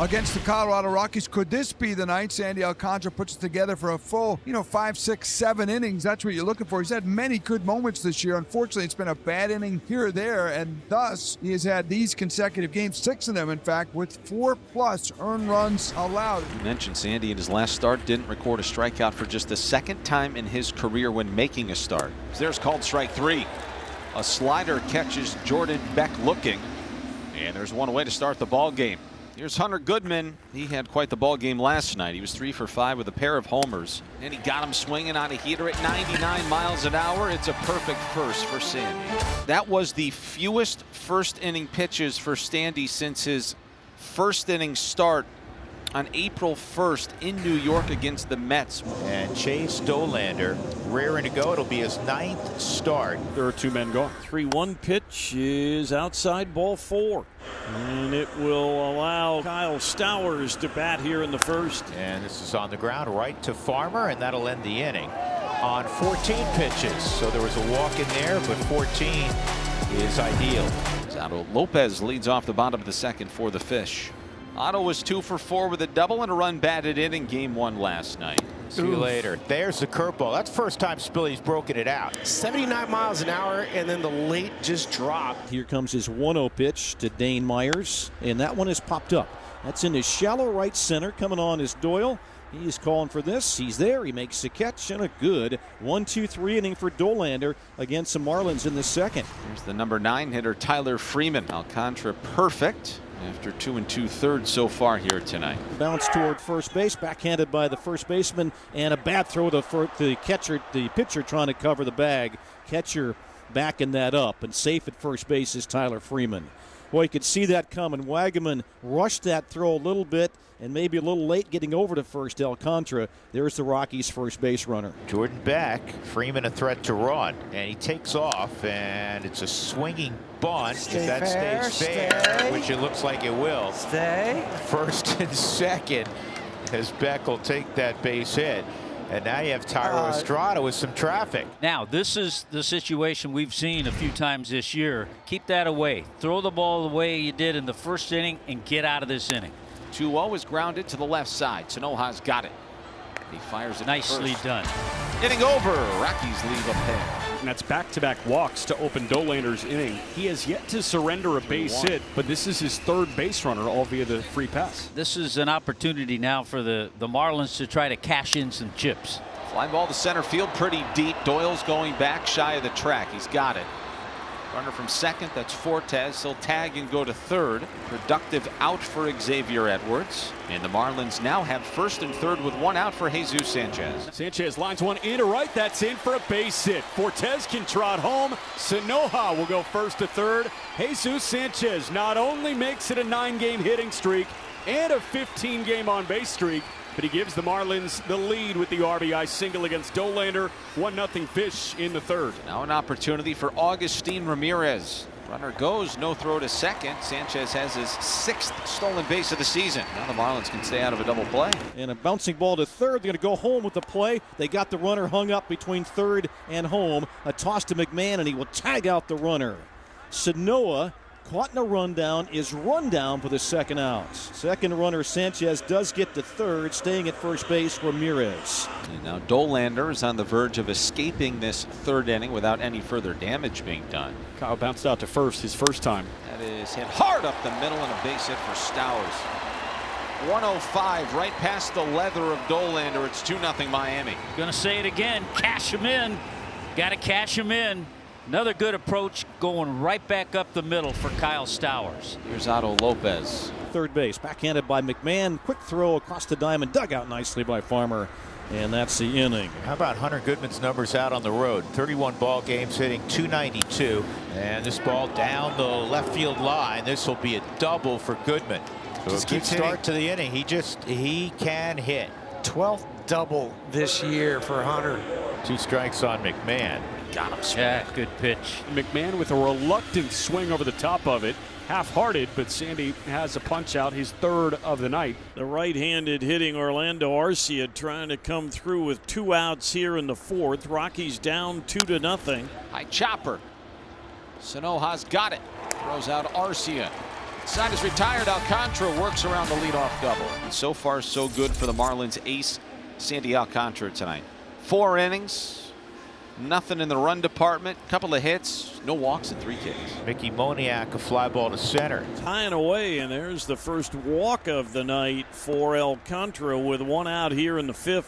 against the Colorado Rockies. Could this be the night Sandy Alcantara puts it together for a full, 5, 6, 7 innings? That's what you're looking for. He's had many good moments this year. Unfortunately, it's been a bad inning here or there, and thus he has had these consecutive games, 6 of them, in fact, with 4+ earned runs allowed. You mentioned Sandy in his last start didn't record a strikeout for just the second time in his career when making a start. There's called strike 3. A slider catches Jordan Beck looking, and there's one away to start the ball game. Here's Hunter Goodman. He had quite the ball game last night. He was 3 for 5 with a pair of homers, and he got him swinging on a heater at 99 miles an hour. It's a perfect first for Sandy. That was the fewest first inning pitches for Sandy since his first inning start on April 1st in New York against the Mets. And Chase Dollander raring to go. It'll be his 9th start. There are 2 men gone. 3-1 pitch is outside, ball 4. And it will allow Kyle Stowers to bat here in the first. And this is on the ground right to Farmer, and that'll end the inning on 14 pitches. So there was a walk in there, but 14 is ideal. Otto Lopez leads off the bottom of the second for the Fish. Otto was 2 for 4 with a double and a run batted in Game 1 last night. See you later. There's the curveball. That's the first time Spilly's broken it out. 79 miles an hour, and then the late just dropped. Here comes his 1-0 pitch to Dane Myers, and that one has popped up. That's in his shallow right center. Coming on is Doyle. He's calling for this. He's there. He makes the catch, and a good 1-2-3 inning for Dollander against the Marlins in the second. Here's the number 9 hitter, Tyler Freeman. Alcantara perfect after 2 2/3 so far here tonight. Bounce toward first base, backhanded by the first baseman, and a bad throw to the catcher, the pitcher trying to cover the bag. Catcher backing that up, and safe at first base is Tyler Freeman. Boy, you could see that coming. Wagaman rushed that throw a little bit, and maybe a little late getting over to first. Alcantara. There's the Rockies' first base runner. Jordan Beck, Freeman a threat to run, and he takes off, and it's a swinging bunt. If that stays fair, which it looks like it will. Stay. First and second, as Beck will take that base hit. And now you have Tyro Estrada with some traffic. Now, this is the situation we've seen a few times this year. Keep that away. Throw the ball the way you did in the first inning and get out of this inning. 2-0 is grounded to the left side. Sanoja's got it. He fires it. Nicely done. Getting over. Rockies leave ahead. And that's back-to-back walks to open Dollander's inning. He has yet to surrender a base hit, but this is his 3rd base runner, all via the free pass. This is an opportunity now for the Marlins to try to cash in some chips. Fly ball to center field, pretty deep. Doyle's going back shy of the track. He's got it. Runner from second, that's Fortes. He'll tag and go to third. Productive out for Xavier Edwards. And the Marlins now have first and third with 1 out for Jesus Sanchez. Sanchez lines one into right. That's in for a base hit. Fortes can trot home. Sanoja will go first to third. Jesus Sanchez not only makes it a 9-game hitting streak and a 15-game on-base streak, but he gives the Marlins the lead with the RBI single against Dollander. 1-0 Fish in the third. Now an opportunity for Augustin Ramirez. Runner goes, no throw to second. Sanchez has his 6th stolen base of the season. Now the Marlins can stay out of a double play. And a bouncing ball to third. They're going to go home with the play. They got the runner hung up between third and home. A toss to McMahon, and he will tag out the runner. Sanoja, caught in a rundown, is run down for the second out. Second runner Sanchez does get to third, staying at first base Ramirez. And now Dollander is on the verge of escaping this 3rd inning without any further damage being done. Kyle bounced out to first his first time. That is hit hard up the middle and a base hit for Stowers. 105 right past the leather of Dollander. It's 2-0 Miami. Gonna say it again. Cash him in. Got to cash him in. Another good approach going right back up the middle for Kyle Stowers. Here's Otto Lopez. Third base, backhanded by McMahon. Quick throw across the diamond, dug out nicely by Farmer. And that's the inning. How about Hunter Goodman's numbers out on the road? 31 ball games, hitting .292. And this ball down the left field line. This will be a double for Goodman. So just a good start to the inning. He can hit. 12th double this year for Hunter. 2 strikes on McMahon. Got him. Yeah, good pitch. McMahon with a reluctant swing over the top of it. Half-hearted, but Sandy has a punch out, his 3rd of the night. The right-handed hitting Orlando Arcia trying to come through with 2 outs here in the 4th. Rockies down 2-0. High chopper. Sanoja's got it. Throws out Arcia. Side is retired. Alcantara works around the leadoff double. And so far, so good for the Marlins ace, Sandy Alcantara tonight. 4 innings, nothing in the run department, couple of hits, no walks and 3 Ks. Mickey Moniak, a fly ball to center. Tying away, and there's the first walk of the night for Alcantara with 1 out here in the 5th.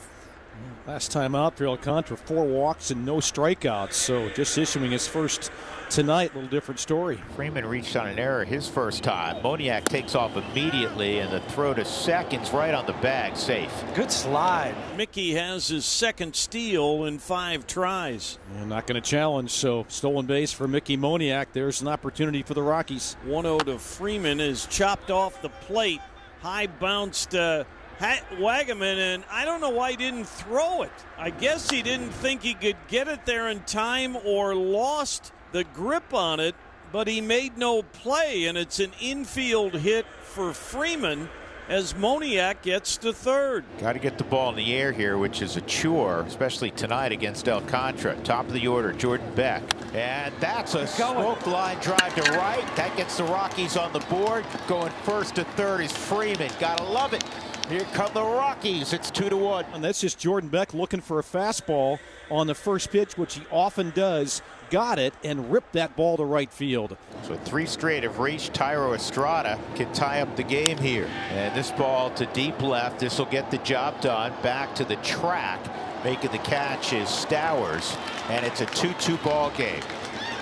Last time out for Alcantara, 4 walks and no strikeouts, so just issuing his first tonight. A little different story. Freeman reached on an error his first time. Moniak takes off immediately, and the throw to second's right on the bag, safe. Good slide. Mickey has his 2nd steal in 5 tries. And not going to challenge, so stolen base for Mickey Moniak. There's an opportunity for the Rockies. 1-0 to Freeman is chopped off the plate. High bounced Wagaman, and I don't know why he didn't throw it. I guess he didn't think he could get it there in time or lost the grip on it, but he made no play, and it's an infield hit for Freeman as Moniak gets to 3rd. Got to get the ball in the air here, which is a chore, especially tonight against Alcantara. Top of the order, Jordan Beck. And that's a smoked line drive to right. That gets the Rockies on the board. Going first to 3rd is Freeman. Gotta love it. Here come the Rockies. It's 2-1. And that's just Jordan Beck looking for a fastball on the first pitch, which he often does. Got it and ripped that ball to right field. So 3 straight have reached. Thairo Estrada can tie up the game here. And this ball to deep left. This will get the job done. Back to the track. Making the catch is Stowers. And it's a 2-2 ball game.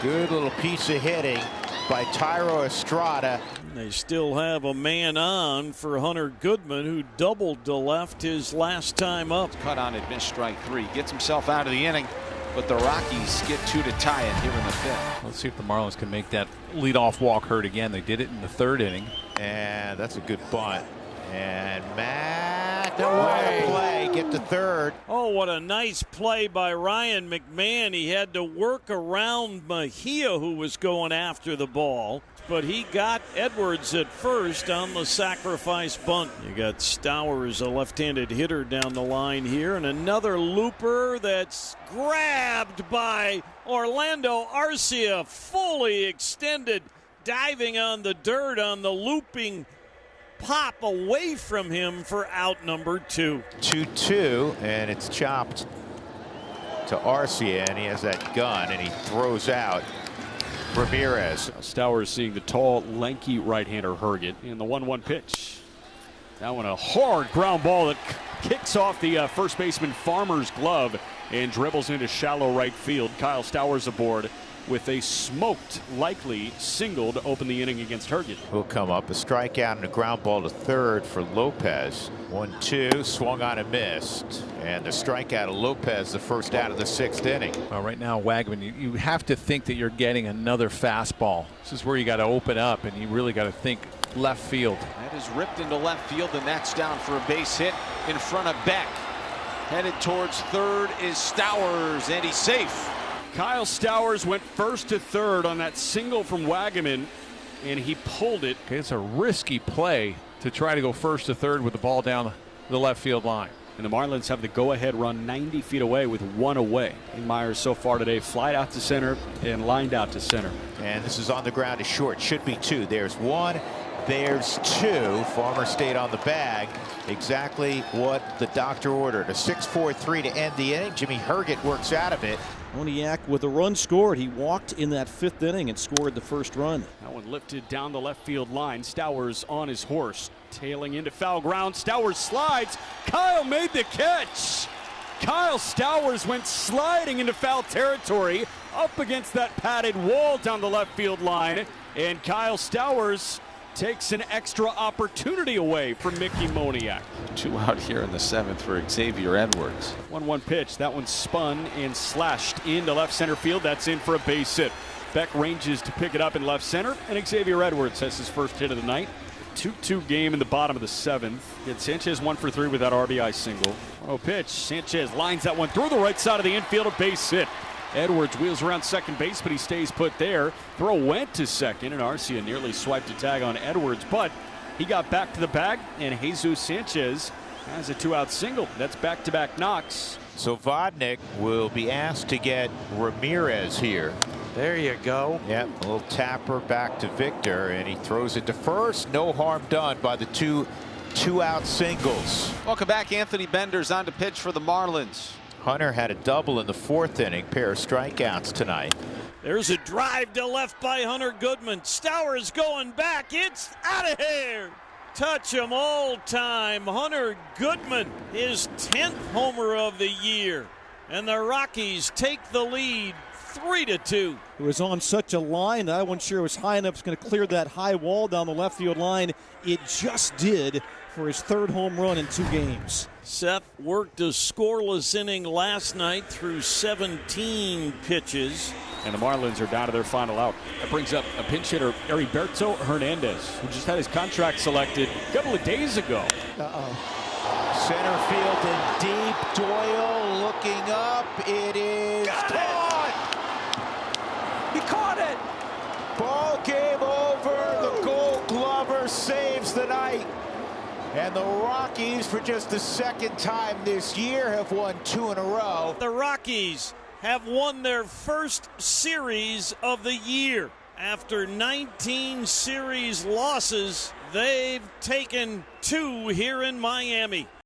Good little piece of hitting by Thairo Estrada. They still have a man on for Hunter Goodman, who doubled to left his last time up. Cut on it, missed strike 3. Gets himself out of the inning, but the Rockies get 2 to tie it here in the 5th. Let's see if the Marlins can make that leadoff walk hurt again. They did it in the 3rd inning. And that's a good bunt. And Matt, what a play, get to 3rd. Oh, what a nice play by Ryan McMahon. He had to work around Mejia, who was going after the ball, but he got Edwards at first on the sacrifice bunt. You got Stowers, a left-handed hitter down the line here, and another looper that's grabbed by Orlando Arcia, fully extended, diving on the dirt on the looping pop away from him for out number 2. 2-2, and it's chopped to Arcia, and he has that gun, and he throws out Ramirez. Stowers seeing the tall, lanky right-hander Herget in the 1-1 pitch. That one a hard ground ball that kicks off the first baseman Farmer's glove and dribbles into shallow right field. Kyle Stowers aboard with a smoked, likely single to open the inning against Herget. Will come up, a strikeout and a ground ball to 3rd for Lopez. 1-2, swung on and missed. And the strikeout of Lopez, the first out of the 6th inning. Well, right now, Wagman, you have to think that you're getting another fastball. This is where you got to open up, and you really got to think left field. That is ripped into left field, and that's down for a base hit in front of Beck. Headed towards 3rd is Stowers, and he's safe. Kyle Stowers went first to 3rd on that single from Wagaman, and he pulled it. Okay, it's a risky play to try to go first to 3rd with the ball down the left field line. And the Marlins have the go-ahead run 90 feet away with 1 away. And Myers so far today flied out to center and lined out to center. And this is on the ground to short. Should be 2. There's 1. There's 2. Farmer stayed on the bag. Exactly what the doctor ordered. A 6-4-3 to end the inning. Jimmy Herget works out of it. Moniak with a run scored. He walked in that 5th inning and scored the first run. That one lifted down the left field line. Stowers on his horse, tailing into foul ground. Stowers slides. Kyle made the catch. Kyle Stowers went sliding into foul territory up against that padded wall down the left field line. And Kyle Stowers takes an extra opportunity away from Mickey Moniak. 2 out here in the 7th for Xavier Edwards. 1-1 pitch. That one spun and slashed into left center field. That's in for a base hit. Beck ranges to pick it up in left center, and Xavier Edwards has his first hit of the night. 2-2 game in the bottom of the 7th. Get Sanchez 1 for 3 with that RBI single. 1-0 pitch. Sanchez lines that one through the right side of the infield, a base hit. Edwards wheels around second base, but he stays put there. Throw went to second, and Arcia nearly swiped a tag on Edwards, but he got back to the bag, and Jesus Sanchez has a 2-out single. That's back-to-back knocks. So Vodnik will be asked to get Ramirez here. There you go. Yep, a little tapper back to Victor, and he throws it to first. No harm done by the two-out singles. Welcome back. Anthony Bender's on to pitch for the Marlins. Hunter had a double in the 4th inning. Pair of strikeouts tonight. There's a drive to left by Hunter Goodman. Stowers going back. It's out of here. Touch him all time. Hunter Goodman, his 10th homer of the year. And the Rockies take the lead 3-2. It was on such a line that I wasn't sure it was high enough. It's going to clear that high wall down the left field line. It just did for his 3rd home run in 2 games. Seth worked a scoreless inning last night through 17 pitches. And the Marlins are down to their final out. That brings up a pinch hitter, Heriberto Hernandez, who just had his contract selected a couple of days ago. Center field and deep. Doyle looking up. It is caught. He caught it. Ball game over. The Gold Glover saves the night. And the Rockies, for just the 2nd time this year, have won 2 in a row. The Rockies have won their first series of the year. After 19 series losses, they've taken 2 here in Miami.